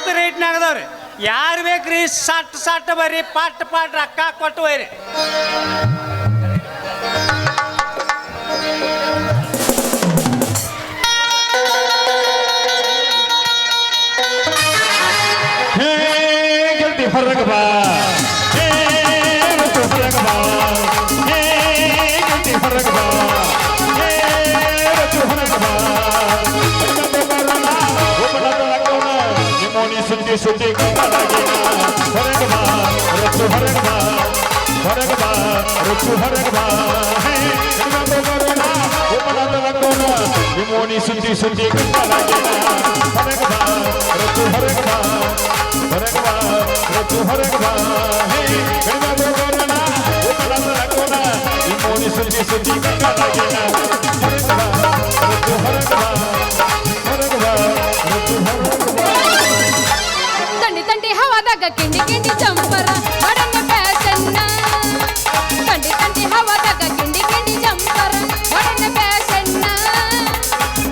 ಮಸ್ತ್ ರೇಟ್ನಾಗ ಅದಾವ್ರಿ. ಯಾರು ಬೇಕ್ರಿ ಸಟ್ ಬರ್ರಿ, ಪಾಟ್ ರೊಕ್ಕ ಕೊಟ್ಟು ಒಯ್ರಿ. ಹೊರಗೆ ಬಾ ಹೊರಗೆ ಬಾ ಹೊರಗೆ ಬಾ ಸುದ್ದಿ ಸುದ್ದಿ ಹೊರಗೆ ಬಾ ರಚ್ಚು ಹೊರಗೆ ಬಾ ಹೊರಗೆ ಬಾ ರಚ್ಚು ಹೊರಗೆ ಬಾ ನಿಮೋನಿ ಸುದ್ದಿ ಸುದ್ದಿ ಹೊರಗೆ ಬಾ ರಚ್ಚು ಹೊರಗೆ ಬಾ ಹೊರಗೆ ಬಾ ರಚ್ಚು ಹೊರಗೆ ಬಾ ನಿಮೋನಿ ಸುದ್ದಿ ಸುದ್ದಿ ಹೊರಗೆ ಬಾ ರಚ್ಚು ಹೊರಗೆ ಬಾ ಹೊರಗೆ ಬಾ ರಚ್ಚು ಹೊರಗೆ ಬಾ. ತಂಡಿ ಹವಾದಾಗ ಕಿಂಡಿ ಜಂಪರ ಬಡನ ಫ್ಯಾಷನ್ನ ತಂಡಿ ಹವಾದಾಗ ಕಿಂಡಿ ಜಂಪರ ಬಡನ ಫ್ಯಾಷನ್ನ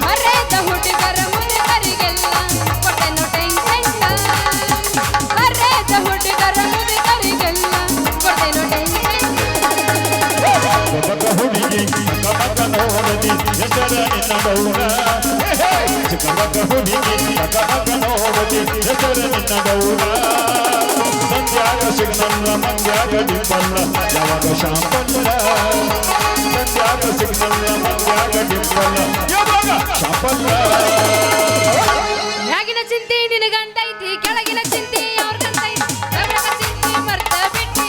ಮರ್ಯಾದ ಹುಡುಗರ ಮುದುಕರಿಗೆಲ್ಲ ಕೊಟ್ಟೆನು ಟೆನ್ಷನ್ನ ಮರ್ಯಾದ ಹುಡುಗರ ಮುದುಕರಿಗೆಲ್ಲ ಕೊಟ್ಟೆನು ಟೆನ್ಷನ್. ಹುಡುಗಿ ಕಮಕ ನೋಡದಿ ಹೆಸರ ನಿನ್ನ ಗೌರ ಚಿಕ್ಕಮಕ ಹುಡುಗಿ ಕಮಕ ನೋಡದಿ ಹೆಸರ ನಿನ್ನ ಗೌರ ಸಂಧ್ಯಾಗ ಸಿಗ್ನಲ್ಲ ಮಂದ್ಯಾಗ ಡಿಂಪಲ್ಲ ಯಾವಾಗ ಶಾಂಪಲ್ಲ ಸಂಧ್ಯಾಗ ಸಿಗ್ನಲ್ಲ ಮಂದ್ಯಾಗ ಡಿಂಪಲ್ಲ ಯಾವಾಗ ಶಾಂಪಲ್ಲ. ಮ್ಯಾಗಿನ ಚಿಂತೆ ನಿನಗಂತೈತಿ ಕೆಳಗಿನ ಚಿಂತೆ ಅವ್ರದಂತೈತಿ ಅವರ ಚಿಂತೆ ಮರ್ತ ಬಿಟ್ಟಿ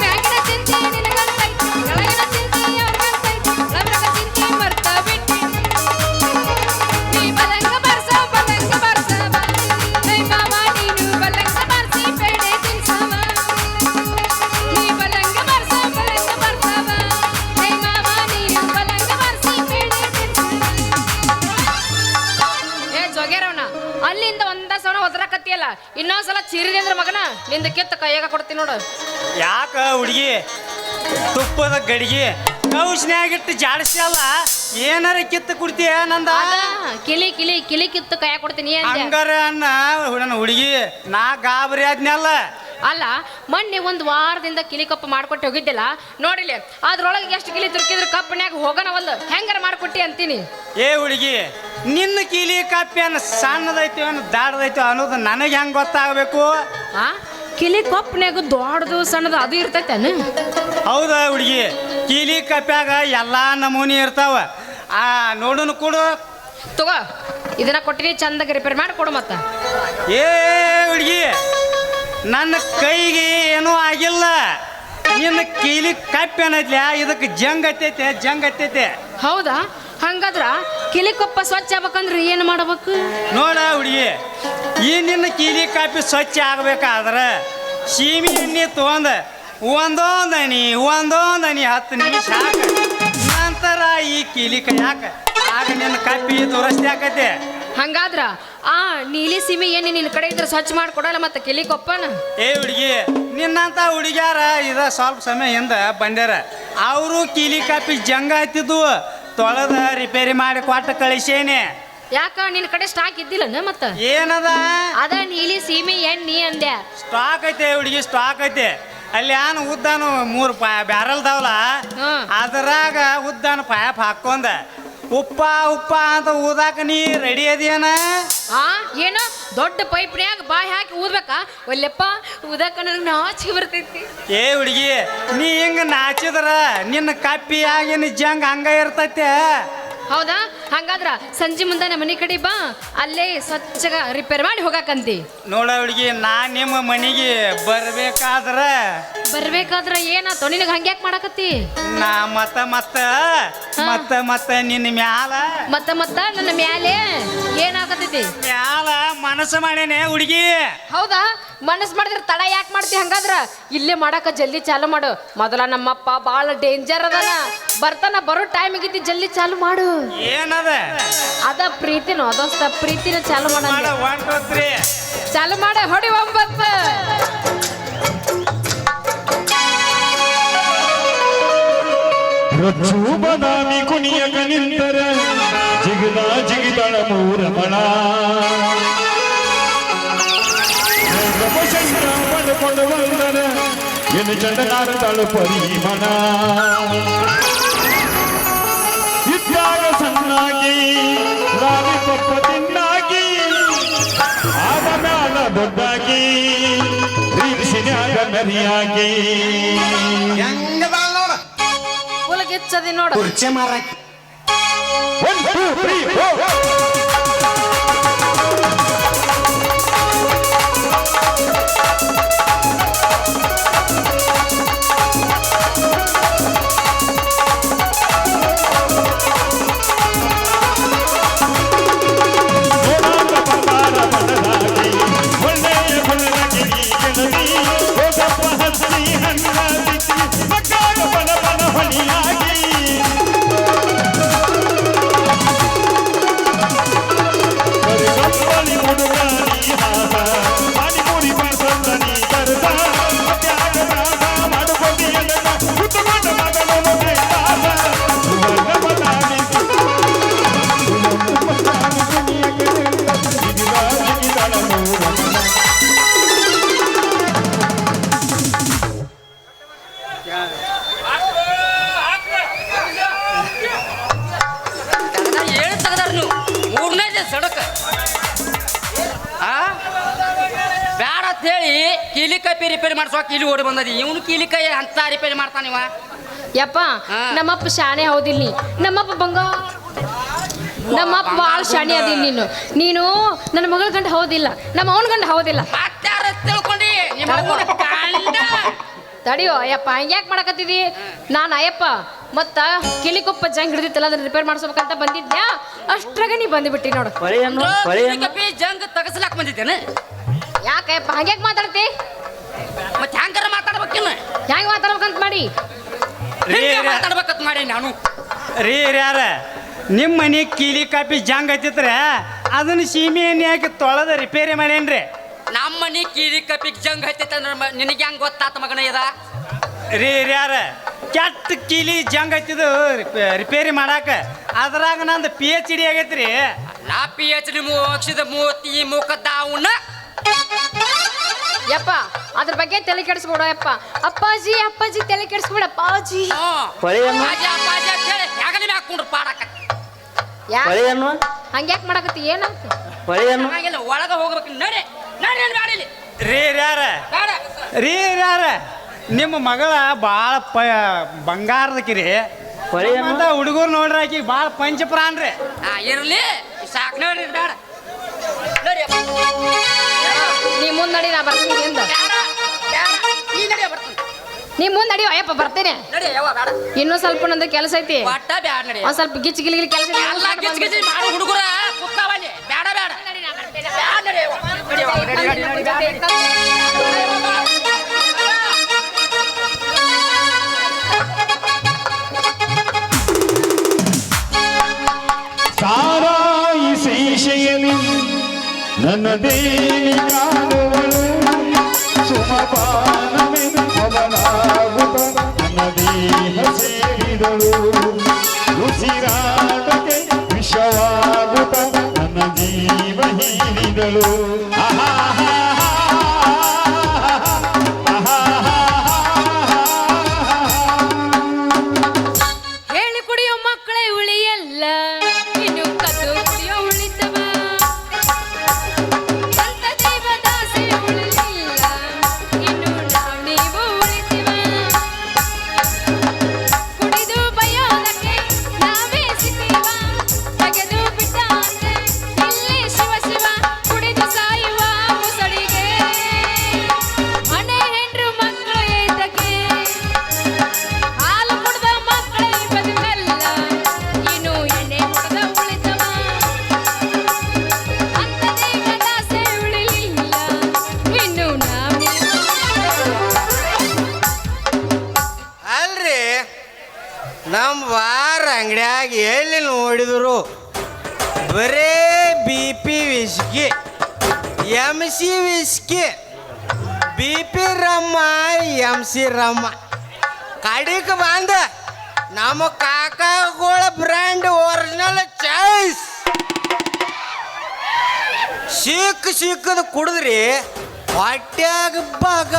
ಮ್ಯಾಗಿನ ಚಿಂತೆ ನಿನಗಂತೈತಿ ಕೆಳಗಿನ ಚಿಂತೆ ಅವ್ರದಂತೈತಿ ಅವರ ಚಿಂತೆ ಮರ್ತ ಬಿಟ್ಟಿ ನೀ ಬಲಂಗ ಬರ್ಸ ಹೇ ಮಾವ ನೀನು ಬಲಂಗ ಬರ್ಸಿ ಬೇಡೆ ತಿನ್ಸವ ನೀ ಬಲಂಗ ಬರ್ಸ ಹೇ ಮಾವ ನೀನು ಬಲಂಗ ಬರ್ಸಿ ಬೇಡೆ ತಿನ್ಸವ. ಏ ಜೋಗ್ಯಾರವನ ಅಲ್ಲಿಂದ ಒಂದ ಸಲ ಒದರಾಕತ್ತಿಯಲ್ಲ ಇನ್ನೊಂದ್ಸಲ ಚೀರಿದೆ ಅಂದ್ರೆ ಮಗನ ನಿಂದ ಕಿತ್ತ ಕೈಯಾಗ ಕೊಡ್ತೀನಿ ನೋಡು. ಯಾಕ ಹುಡುಗಿ ತುಪ್ಪದ ಗಡಿಗೆ ಕೌಶ್ನ್ಯಾಗಿಟ್ಟು ಜಾಡಿಸ್ಯಲ್ಲ, ಏನಾರ ಕಿತ್ತು ಕುಡ್ತೀಯ ನಂದ? ಕಿಲಿ ಕಿತ್ತು ಕೈಯಾಗ ಕೊಡ್ತೀನಿ ಹಂಗಾರ ಅನ್ನ ನನ್ನ ಹುಡುಗಿ ನಾ ಗಾಬರಿ ಆದ್ನಲ್ಲ. ಅಲ್ಲ ಮೊನ್ನೆ ಒಂದು ವಾರದಿಂದ ಕಿಲಿ ಕಪ್ಪು ಮಾಡ್ಕೊಟ್ಟು ಹೋಗಿದ್ದಿಲ್ಲ ನೋಡಿಲಿ, ಅದ್ರೊಳಗೆ ಎಷ್ಟು ಕಿಲಿ ತುರ್ಕಿದ್ರು ಕಪ್ಪನ್ಯಾಗ ಹೋಗನವಲ್ದು ಹೆಂಗಾರ ಮಾಡ್ಕೊಟ್ಟಿ ಅಂತೀನಿ. ಏ ಹುಡುಗಿ ನಿನ್ನ ಕೀಲಿ ಕಾಪ್ಯನ ಸಣ್ಣದೈತಿ ದಾಡದೈತಿ ಅನ್ನೋದು ನನಗೆ ಹೆಂಗೆ ಗೊತ್ತಾಗಬೇಕು? ಆ ಕಿಲಿ ಕಪ್ಪನ್ಯಾಗ ದೊಡ್ಡದು ಸಣ್ಣದು ಅದು ಇರ್ತೈತೇನು? ಹೌದಾ ಹುಡುಗಿ, ಕೀಲಿ ಕಪ್ಯಾಗ ಎಲ್ಲ ನಮೂನಿ ಇರ್ತಾವ. ನೋಡುನು ಕೊಡು ತಗೋ ಇದನ್ನ ಕೊಟ್ಟಿನಿ, ಚಂದಾಗಿ ರಿಪೇರ್ ಮಾಡಿ ಕೊಡು ಮತ್ತ. ಏ ಹುಡುಗಿ ನನ್ನ ಕೈಗೆ ಏನೂ ಆಗಿಲ್ಲ, ನಿನ್ನ ಕೀಲಿ ಕಪ್ಪಿ ಏನೈತ್ಲ ಇದಕ್ಕೆ ಜಂಗ್ ಹತ್ತೈತೆ. ಹೌದಾ? ಹಂಗಾದ್ರ ಕಿಲಿ ಕೊಪ್ಪ ಸ್ವಚ್ಛ ಆಗ್ಬೇಕಂದ್ರೆ ಏನು ಮಾಡ್ಬೇಕು? ನೋಡ ಹುಡುಗಿ, ಈ ನಿನ್ನ ಕೀಲಿ ಕಾಪಿ ಸ್ವಚ್ಛ ಆಗ್ಬೇಕಾದ್ರೆ ಸೀಮೆ ಎಣ್ಣೆ ತೊಗೊಂಡ ಒಂದೊಂದು ಹನಿ 10 ನಿಮಿಷ ಹಾಕ, ನಂತರ ಈ ಕೀಲಿ ಕೈಯಾಕ ಆಗ ನಿನ್ನ ಕಾಪಿ ದುರಸ್ತಿ ಆಕೈತೆ. ಹಂಗಾದ್ರ ಆ ನೀಲಿ ಸೀಮೆ ಎಣ್ಣೆ ನಿನ್ನ ಕಡೆ ಇದ್ರೆ ಸ್ವಚ್ಛ ಮಾಡಿಕೊಡಲ್ಲ ಮತ್ತೆ ಕಿಲಿ ಕೊಪ್ಪನ? ಏ ಹುಡುಗಿ, ನಿನ್ನಂತ ಹುಡುಗ್ಯಾರ ಇದ ಸ್ವಲ್ಪ ಸಮಯ ಹಿಂದ ಬಂದ್ಯಾರ, ಅವರು ಕೀಲಿ ಕಾಪಿ ಜಂಗ ಹತ್ತಿದ್ದು ತೊಳೆದ ರಿಪೇರಿ ಮಾಡಿ ಕೊಟ್ಟು ಕಳಿಸೇನೆ. ಯಾಕ ನಿನ್ನ ಕಡೆ ಸ್ಟಾಕ್ ಇದ್ದಿಲ್ಲ ಮತ್ತ? ಏನದ ಅದ ನೀಲಿ ಸೀಮೆ ಎಣ್ಣೆ ಅಂದೆ. ಸ್ಟಾಕ್ ಐತೆ ಹುಡುಗಿ, ಸ್ಟಾಕ್ ಐತೆ. ಅಲ್ಲಿ ಉದ್ದಾನು 3 ಬ್ಯಾರಲ್ದಾವಲ್ಲ, ಅದರಾಗ ಉದ್ದಾನ ಪಾಯಪ್ ಹಾಕೊಂಡ ಉಪ್ಪ ಅಂತ ಊದಾಕ ನೀ ರೆಡಿ ಅದೇನ? ಏನೋ ದೊಡ್ಡ ಪೈಪ್ನ್ಯಾಗ ಬಾಯಿ ಹಾಕಿ ಊದ್ಬೇಕಾ? ಒಲ್ಲೆಪ್ಪ ಊದಾಕ ನನಗೆ ನಾಚಿಕೆ ಬರ್ತೈತಿ. ಏ ಹುಡುಗಿ, ನೀ ಹಿಂಗ ನಾಚಿದ್ರ ನಿನ್ನ ಕಪ್ಪಿ ಆಗಿನ ಜಂಗ್ ಹಂಗ ಇರ್ತೈತೆ. ಹೌದಾ? ಹಂಗಾದ್ರ ಸಂಜೆ ಮುಂದೆ ನಮ್ಮ ಮನೆ ಕಡೆ ಬಾ, ಅಲ್ಲೇ ಸ್ವಚ್ಛ ರಿಪೇರ್ ಮಾಡಿ ಹೋಗಾಕಂತಿ. ನೋಡ ಹುಡುಗಿ, ನಾ ನಿಮ್ಮ ಮನೆಗೆ ಬರ್ಬೇಕಾದ್ರ ಏನಾಯ್ತು ನಿನಗೆ ಹಂಗ್ಯಾಕ್ ಮಾಡಕತ್ತಿ? ನಾ ಮತ್ತ ನಿನ್ನ ಮ್ಯಾಲ ಮತ್ತ ನನ್ನ ಮ್ಯಾಲೆ ಏನಾಗತೈತಿ? ಮ್ಯಾಲ ಮನಸ್ಸು ಮಾಡೇನೆ ಹುಡುಗಿ. ಹೌದಾ? ಮನಸ್ಸು ಮಾಡಿದ್ರೆ ತಡ ಯಾಕೆ ಮಾಡ್ತಿ? ಹಂಗಾದ್ರ ಇಲ್ಲೇ ಮಾಡಾಕ ಜಲ್ದಿ ಚಾಲು ಮಾಡು. ಮೊದಲ ನಮ್ಮಪ್ಪ ಬಾಳ ಡೇಂಜರ್ ಅದನ, ಬರ್ತಾನ ಬರೋ ಟೈಮಿಗಿದ್ದಿ ಜಲ್ದಿ ಚಾಲು ಮಾಡು. ಏನದ? ಅದ ಪ್ರೀತಿನೋ ದೋಸ್ತ, ಪ್ರೀತಿನ ಚಾಲು ಮಾಡ. 1 2 3 ಚಾಲು ಮಾಡ. ಹೊಡಿ 9. ರಚ್ಚು ಬದಾಮಿ ಕುಣಿಯಕ ನಿಂತರ ಜಿಗಿದಳ ಮೂರಮಣ ಅಪಶಂಕ ಪಡ್ಕೊಂಡು ಬಂದನ ಇನ್ನು ಚಂಡನಾರದಳು ಪರಿಮಣ ಇದ್ದಾಗ ಸಣ್ಣಾಗಿ ಲಾರಿ ಪಪ್ಪ ತಿನ್ನಾಗಿ ಆದ ಮ್ಯಾಲ ದೊಡ್ಡಾಗಿ ರೀತಿಸಿನ್ಯಾಗ ಮೆರಿಯಾಗಿ ಹೆಂಗದಾಳ ನೋಡ ಹುಲಗಿಚ್ಚದಿ ನೋಡು ಕುರ್ಚೆ ಮಾರಾಕಿ 1 2 3 ಏನು ತೆಗದಾರ ನೀವು ಮೂರನೇ ಸಡಕ ಬ್ಯಾಡ ಅಂತ ಹೇಳಿ ಕೀಲಿಕಾಯಿ ರಿಪೇರಿ ಮಾಡ್ಸೋಕೆ ಇಲ್ಲಿ ಓಡಿ ಬಂದದಿ ಇವನು ಕೀಲಿಕಾಯಿ ಅಂತ ರಿಪೇರಿ ಮಾಡ್ತಾನಿವ ಯಪ್ಪ ಹಾ. ನಮ್ಮಪ್ಪ ಶಾಣೆ ಹೌದಿಲ್ಲ ನಮ್ಮಪ್ಪ ಬಂಗಾರ ನಮ್ಮಪ್ಪ ಭಾಳ ಶಾಣೆ ಅದಿಲ್ಲ ನೀನು ನನ್ನ ಮಗಳ ಗಂಡ ಹೌದಿಲ್ಲ ನಮ್ಮ ಅವನ ಗಂಡ ಹೌದಿಲ್ಲ ಮತ್ತಾರ ತಿಳ್ಕೊಂಡಿ ನಿಮ್ಮ ಅವ್ವನ ಗಂಡ. ತಡಿಯೋ ಅಯ್ಯಪ್ಪ ಹಂಗ್ಯಾಕೆ ಮಾಡಕತ್ತಿದಿ ನಾನು ಅಯ್ಯಪ್ಪ ಮತ್ತ ಕಿಲಿಕೊಪ್ಪ ಜಂಗ್ ಹಿಡಿದಿತ್ತಲ್ಲ ಅದನ್ನ ರಿಪೇರ್ ಮಾಡಿಸ್ಬೇಕಂತ ಬಂದಿದ್ಯಾ ಅಷ್ಟ್ರಾಗ ನೀ ಬಂದುಬಿಟ್ಟಿ ನೋಡು ಕೀಲಿಕಪ್ಪಿ ಜಂಗ್ ತಗಸ್ಲಾಕ್ ಬಂದಿದ್ದೇನೆ ಯಾಕಯ್ಯಪ್ಪ ಹಂಗ್ಯಾಕೆ ಮಾತಾಡ್ತಿ ಮತ್ತೆ ಹ್ಯಾಂಗಾರ ಮಾತಾಡ್ಬೇಕಿನ್ನ ಹೆಂಗ್ ಮಾತಾಡ್ಬೇಕಂತ ಮಾಡಿ ಮಾತಾಡ್ಬೇಕಂತ ಮಾಡಿ ನಾನು ರೀ ಯಾರ ನಿಮ್ಮ ಮನೆ ಕೀಲಿ ಕಾಪಿ ಜಂಗ್ ಹತ್ತಿದ್ರೆ ಅದನ್ನ ಸೀಮೆ ಎಣ್ಣೆ ಹಾಕಿ ತೊಳೆದ ರಿಪೇರಿ ಮಾಡೇನ್ರಿ ನಮ್ಮ ಮನಿ ಕೀಲಿಕಪ್ಪಿಗೆ ಜಂಗ್ ಹತ್ತೈತೆ ಅಂದ್ರೆ ನಿನಗೆ ಹೆಂಗ್ ಗೊತ್ತಾತ ಮಗನ ಇದ ರೀ ಯಾರ ಕೆಟ್ಟ ಕೀಲಿ ಜಂಗ್ ಹತ್ತಿದ್ದು ರಿಪೇರಿ ಮಾಡಾಕ ಅದ್ರಾಗ ನಂದು PhD ಆಗೈತ್ರಿ ನಾ PhD ಮುಗಿಸಿದ ಮೂತಿ ಮುಖದ ಅವನ್ನ ಯಪ್ಪ ಅದ್ರ ಬಗ್ಗೆ ತಲೆ ಕೆಡಿಸ್ಬೇಡ ಯಪ್ಪ ಅಪ್ಪಾಜಿ ಅಪ್ಪಾಜಿ ತಲೆ ಕೆಡಿಸ್ಬೇಡ ಅಪ್ಪಾಜಿ ಯಾಗಲಿ ಹಾಕೊಂಡ್ರು ಪಾಡಕ ಹಂಗ್ಯಾಕ್ ಮಾಡಕತ್ತಿ ಏನಾಯ್ತು ಹಾಗೆಲ್ಲ ಒಳಗ ಹೋಗ್ಬೇಕು ನಡಿ ನಡಿ ಅಲ್ಲಿ ಬ್ಯಾಡಿಲಿ ರೀ ಯಾರ ಬೇಡ ರೀ ಯಾರ ನಿಮ್ಮ ಮಗಳ ಭಾಳ ಬಂಗಾರದಕಿರಿ ಹುಡುಗರು ನೋಡ್ರಿ ಆಕಿ ಭಾಳ ಪಂಚಪ್ರಾಣ್ರಿ ಇರ್ಲಿ ಸಾಕ್ ನೋಡಿ ಬೇಡ ನಡಿ ನೀ ಮುಂದ್ ನಡಿ ನಾ ಬರ್ತೀನಿ ಹಿಂದ ಬೇಡ ಬೇಡ ನೀ ನಡಿ ಬರ್ತೀನಿ ನೀ ಮುಂದ್ ನಡಿ ಅಯ್ಯಪ್ಪ ಬರ್ತೇನೆ ನಡಿ ಯಾವ ಬೇಡ ಇನ್ನೂ ಸ್ವಲ್ಪ ನಂದು ಕೆಲಸ ಐತಿ ಒಟ್ಟ ಬ್ಯಾಡ ನಡಿ ಒಂದ್ ಸ್ವಲ್ಪ ಗಿಚ್ಚಿ ಗಿಲಿ ಕೆಲಸ ಎಲ್ಲ ಗಿಚ್ ಗಿಚ್ ಮಾಡು ಹುಡುಗರ ಕುತ್ತಾವಲ್ಲಿ ಬೇಡ ಬೇಡ ಬ್ಯಾಡ ನಡಿ ಯವ್ವ. ನಡಿ ಯವ್ವ, ನಡಿ ನಡಿ ನಡಿ ಬ್ಯಾಡ. ಸಾರಾಯಿ ಶೀಶೆಯಲ್ಲಿ ನನ್ನ ದೇವಿ ಕಾಣುವಳು ಸುಮಪಾನವೇ ಅವಳಾಗುತ್ತ ನನ್ನ ದೇಹ ಸೇರಿದಳು ಉಸಿರಾಟಕ್ಕೆ ವಿಷವಾಗುತ್ತ ನನ್ನ ಜೀವ ಹೀರಿದಳು ಹೇಳಿ ಕುಡಿಯೋ ಮಕ್ಕಳೇ ಉಳಿಯಲ್ಲ ಇನ್ನು ಕದ್ದು ಕುಡಿಯೋ ಉಳಿತವ ಸ್ವಂತ ಜೀವದಾಸೆ ಉಳಿಲಿಲ್ಲ ಇನ್ನು ನಾವು ನೀವು ಉಳಿತೀವ ಕುಡಿದು ಬಯೋದಕ್ಕೆ ನಾವೇ ಸಿಕ್ತೀವ ತೆಗೆದು ಬಿಟ್ಟ ಅಂದ್ರೆ ಇಲ್ಲಿ ಶಿವ ಶಿವ ಕುಡಿದು ಸಾಯುವ ಮುಸಳಿಗೆ ಮನೆ ಹೆಂಡ್ರು ಮಕ್ಕಳು ಏತಕ್ಕೆ ಹಾಲು ಕುಡ್ದ ಮಕ್ಕಳೇ ಬದುಕಲ್ಲ ಇನ್ನು ಎಣ್ಣೆ ಕುಡ್ದ ಉಳಿತವ ಅಂತದೇ ಕದಾಸೆ ಉಳಿಲಿಲ್ಲ ಇನ್ನು ನಾವು ಅಲ್ರಿ ನಮ್ಮ ವಾರ ಅಂಗಡಿಯಾಗ ಎಲ್ಲಿ ನೋಡಿದ್ರು ಬರೇ BP whisky MC whisky BP ರಮ್ಮ MC ರಮ್ಮ ಕಡಿಗೆ ಬಂದ ನಮ್ಮ ಕಾಕಾಗಳ ಬ್ರ್ಯಾಂಡ್ ಒರಿಜಿನಲ್ ಚಾಯ್ಸ್ ಸಿಕ್ಕದ ಕುಡಿದ್ರಿ ಹೊಟ್ಯಾಗ ಬಗ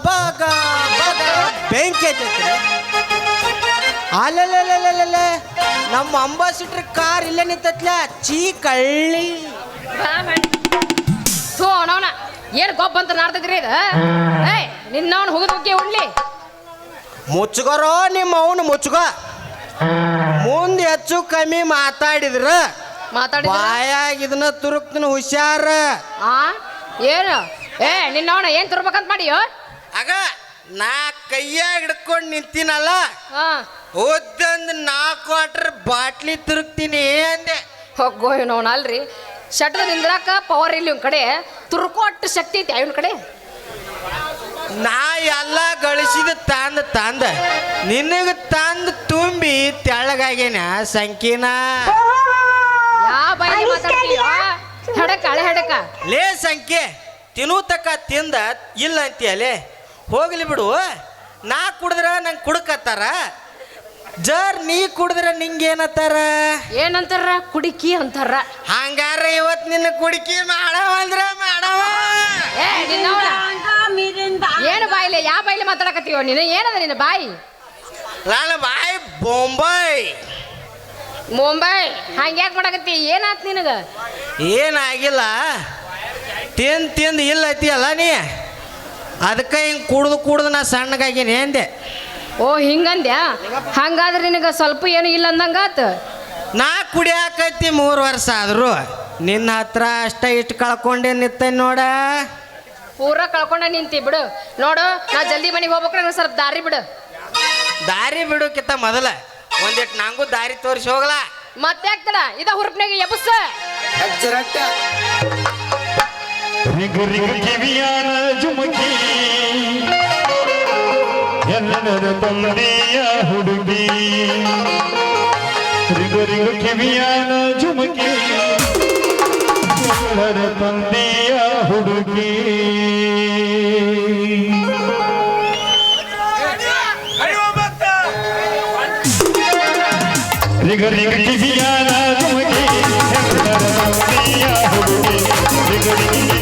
ಬಗ ಬಗ ಬೆಂಕಿ ಹತ್ತೈತ್ರಿ. ಅಲ್ಲಲ್ಲ ನಮ್ಮ ಅಂಬಾಸಿಟ್ರ್ ಕಾರ್ ಇಲ್ಲೇ ನಿಂತತ್ಲ ಚೀ ಕಳ್ಳಿ. ಥೂ ಅವನವನ ಏನು ಗೊಬ್ಬ ಅಂತ ನಾಡ್ತಿದ್ರಿ ಇದು ಏಯ್ ನಿನ್ನವನು ಹೋಗದ ಬಗ್ಗೆ ಉಣ್ಲಿ ಮುಚ್ಚುಗರೋ ನಿಮ್ಮ ಅವನು ಮುಚ್ಚುಗ. ಮುಂದೆ ಹೆಚ್ಚು ಕಮ್ಮಿ ಮಾತಾಡಿದ್ರ ಬಾಯಾಗ ಇದನ್ನ ತುರುಕ್ತನ ಹುಷಾರ. ಏನು ನಿನ್ನವನ ಏನ್ ತುರ್ಬೇಕಂತ ಮಾಡಿಯೋ ಆಗ ನಾ ಕೈಯಾಗ ಹಿಡ್ಕೊಂಡು ನಿಂತೀನಲ್ಲ ಓದಂದ್ 4 ಕ್ವಾರ್ಟರ್ ಬಾಟ್ಲಿ ತುರುಕ್ತೀನಿ ಅಂದೆ. ಹೋಗೋ ಇವನವನ ಅಲ್ರಿ ಶಟ್ರ ನಿಂದ್ರಾಕ ಪವರ್ ಇಲ್ಲಿ ಇವ್ನ ಕಡೆ ತುರ್ಕೊಟ್ಟು ಶಕ್ತಿ ಐತಿ ಇವನ ಕಡೆ. ನಾ ಎಲ್ಲ ಗಳಿಸಿದ ತಂದ ನಿನಗ ತಂದು ತುಂಬಿ ತೆಳ್ಳಗಾಗೇನ ಸಂಕೀನ. ಯಾವ ಬಾಯಿ ಮಾತಾಡ್ತೀಯ ಹೆಡಕ ಹಳೆ ಹೆಡಕ ಲೇ ಸಂಖ್ಯೆ ತಿನ್ನು ತಕ್ಕ ತಿಂದ ಇಲ್ಲ ಅಂತೀಯಲೇ ಹೋಗ್ಲಿ ಬಿಡು. ನಾ ಕುಡಿದ್ರ ನಂಗೆ ಕುಡ್ಕತ್ತಾರ, ಜರ್ ನೀ ಕುಡಿದ್ರ ನಿಂಗೇನತ್ತಾರ? ಏನಂತಾರ? ಕುಡಿಕಿ ಅಂತಾರ. ಹಂಗಾರ ಇವತ್ತು ನಿನ್ನ ಕುಡಿಕಿ ಮಾಡವ ಅಂದ್ರ ಮಾಡವ. ಏನು ಬಾಯಿಲೆ ಯಾವ ಬಾಯಿಲೆ ಮಾತಾಡಕತ್ತೀವ ನೀನು? ಏನದ ನಿನ್ನ ಬಾಯಿ? ನನ್ನ ಬಾಯಿ ಬೊಂಬೈ. ಮುಂಬೈ ಹಂಗ್ಯಾಕೆ ಮಾಡಕತ್ತಿ? ಏನಾತ್ ನಿನಗ? ಏನಾಗಿಲ್ಲ, ತಿಂದು ಇಲ್ಲ ಐತಿಯಲ್ಲ ನೀ, ಅದಕ್ಕೆ ಹಿಂಗೆ ಕುಡ್ದು ನಾ ಸಣ್ಣಗಾಗೀನಿ ಅಂದೆ. ಓ ಹಿಂಗಂದ್ಯಾ? ಹಂಗಾದ್ರೆ ನಿನಗ ಸ್ವಲ್ಪ ಏನು ಇಲ್ಲ ಅಂದಂಗಾತ. ನಾ ಕುಡಿಯಾಕೈತಿ 3 ವರ್ಷ ಆದ್ರು ನಿನ್ನ ಹತ್ರ ಅಷ್ಟ ಇಷ್ಟು ಕಳ್ಕೊಂಡೆ ನಿತ್ತೇನೆ ನೋಡ. ಪೂರ ಕಳ್ಕೊಂಡ ನಿಂತಿ ಬಿಡು. ನೋಡು ನಾ ಜಲ್ದಿ ಮನೆಗೆ ಹೋಗ್ಬೇಕು, ನಂಗೆ ಸ್ವಲ್ಪ ದಾರಿ ಬಿಡು. ದಾರಿ ಬಿಡೋಕಿತ್ತ ಮೊದಲ ಒಂದಿಟ್ಟು ನಂಗೂ ದಾರಿ ತೋರಿಸಿ ಹೋಗಲ. ಮತ್ತೆ ಆಗ್ತದ ಇದ ಹುರುಪ್ನಾಗ ಎಬಸ್ ರಿಂಗ್ ರಿಂಗ್ ಕಿವಿಯಾನ ಜುಮಕಿ ಎಲ್ಲರ ತಂದೆಯ ಹುಡುಗಿ. ರಿಂಗ್ ರಿಂಗ್ ಕಿವಿಯಾನ ಜುಮಕಿ ಎಲ್ಲರ ತಂದೆಯ ಹುಡುಗಿ. ರಿಂಗ್ ರಿಂಗ್ ಕಿವಿಯಾನ ಜುಮಕಿ ಎಲ್ಲರ ತಂದೆಯ ಹುಡುಗಿ. Ring ring